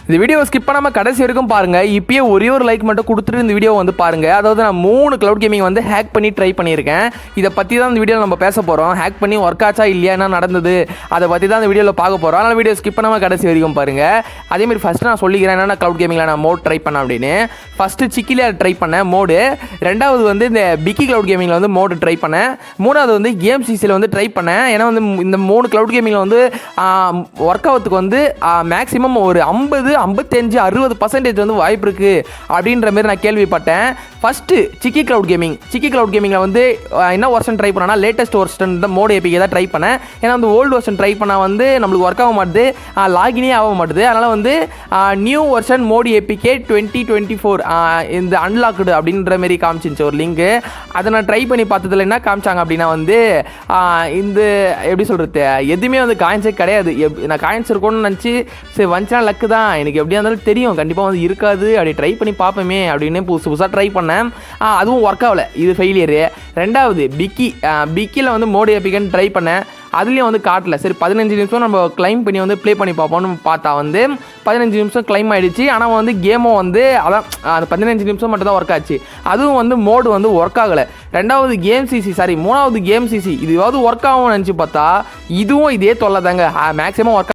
இந்த video skip பண்ணாமல் கடைசி வரைக்கும் பாருங்கள். இப்போயே ஒரே ஒரு லைக் மட்டும் கொடுத்துட்டு இந்த வீடியோ வந்து பாருங்கள். அதாவது நான் 3 க்ளவுட் கேமிங் வந்து ஹேக் பண்ணி ட்ரை பண்ணியிருக்கேன். இதை பற்றி தான் இந்த வீடியோவில் நம்ம பேச போகிறோம். ஹேக் பண்ணி ஒர்க் ஆச்சா இல்லையா, என்ன நடந்தது, அதை பற்றி தான் இந்த வீடியோவில் பார்க்க போகிறோம். அதனால் வீடியோ ஸ்கிப் பண்ணாமல் கடைசி வரைக்கும் பாருங்கள். அதேமாதிரி ஃபஸ்ட்டு நான் சொல்லிக்கிறேன் என்னென்ன க்ளவுட் கேமிங்கில் நான் மோட் ட்ரை பண்ணேன் அப்படின்னு. ஃபஸ்ட்டு சிக்கிலே ட்ரை பண்ணேன் மோடு. ரெண்டாவது வந்து இந்த பிக்கி க்ளவுட் கேமிங்கில் வந்து மோடு ட்ரை பண்ணேன். மூணாவது வந்து கேம் சிசியில் வந்து ட்ரை பண்ணேன். ஏன்னா வந்து இந்த 3 க்ளவுட் கேமிங்கில் வந்து ஒர்க் ஆகிறதுக்கு வந்து மேக்ஸிமம் ஒரு 50-55-60% வந்து வாய்ப்பு இருக்குது அப்படின்ற மாதிரி நான் கேள்விப்பட்டேன். ஃபஸ்ட்டு சிக்கி க்ளவுட் கேமிங்கில் வந்து என்ன வெர்ஷன் ட்ரை பண்ணேன்னா லேட்டஸ்ட் வெர்ஷன் இந்த மோடு ஏபிகே தான் ட்ரை பண்ணேன். ஏன்னா வந்து ஓல்டு வெர்ஷன் ட்ரை பண்ணால் வந்து நம்மளுக்கு ஒர்க் ஆக மாட்டுது, லாகினே ஆக மாட்டுது. அதனால் வந்து நியூ வெர்ஷன் மோடு ஏபிகே 2024 இந்த அன்லாக்டு அப்படின்ற மாரி காமிச்சிருந்துச்சு ஒரு லிங்க்கு. அதை நான் ட்ரை பண்ணி பார்த்ததில் என்ன காமிச்சாங்க அப்படின்னா வந்து இந்த எப்படி சொல்கிறது, எதுவுமே வந்து காயின்ஸே கிடையாது. நான் காயின்ஸ் இருக்கும்னு நினச்சி சரி வந்துச்சுன்னா லக்கு தான், எனக்கு எப்படியா இருந்தாலும் தெரியும் கண்டிப்பாக வந்து இருக்காது, அப்படி ட்ரை பண்ணி பார்ப்போமே அப்படின்னு புதுசாக ட்ரை பண்ணேன். அதுவும் ஒர்க் ஆகலை, இது ஃபெயிலியரு. ரெண்டாவது பிக்கியில் வந்து மோடு ஏபிகேன்னு ட்ரை பண்ணேன். அதுலேயும் வந்து காட்டல. சரி 15 நிமிஷம் நம்ம கிளைம் பண்ணி வந்து ப்ளே பண்ணி பார்ப்போம்னு பார்த்தா வந்து 15 நிமிஷம் கிளைம் ஆகிடுச்சு. ஆனால் வந்து கேமும் வந்து அதான் அந்த 15 நிமிஷம் மட்டும் தான் ஒர்க் ஆச்சு. அதுவும் வந்து மோடு வந்து ஒர்க் ஆகலை. மூணாவது கேம் சிசி இதுவாவது ஒர்க் ஆகும்னு நினச்சி பார்த்தா இதுவும் இதே தொல்லை தாங்க. Maximum work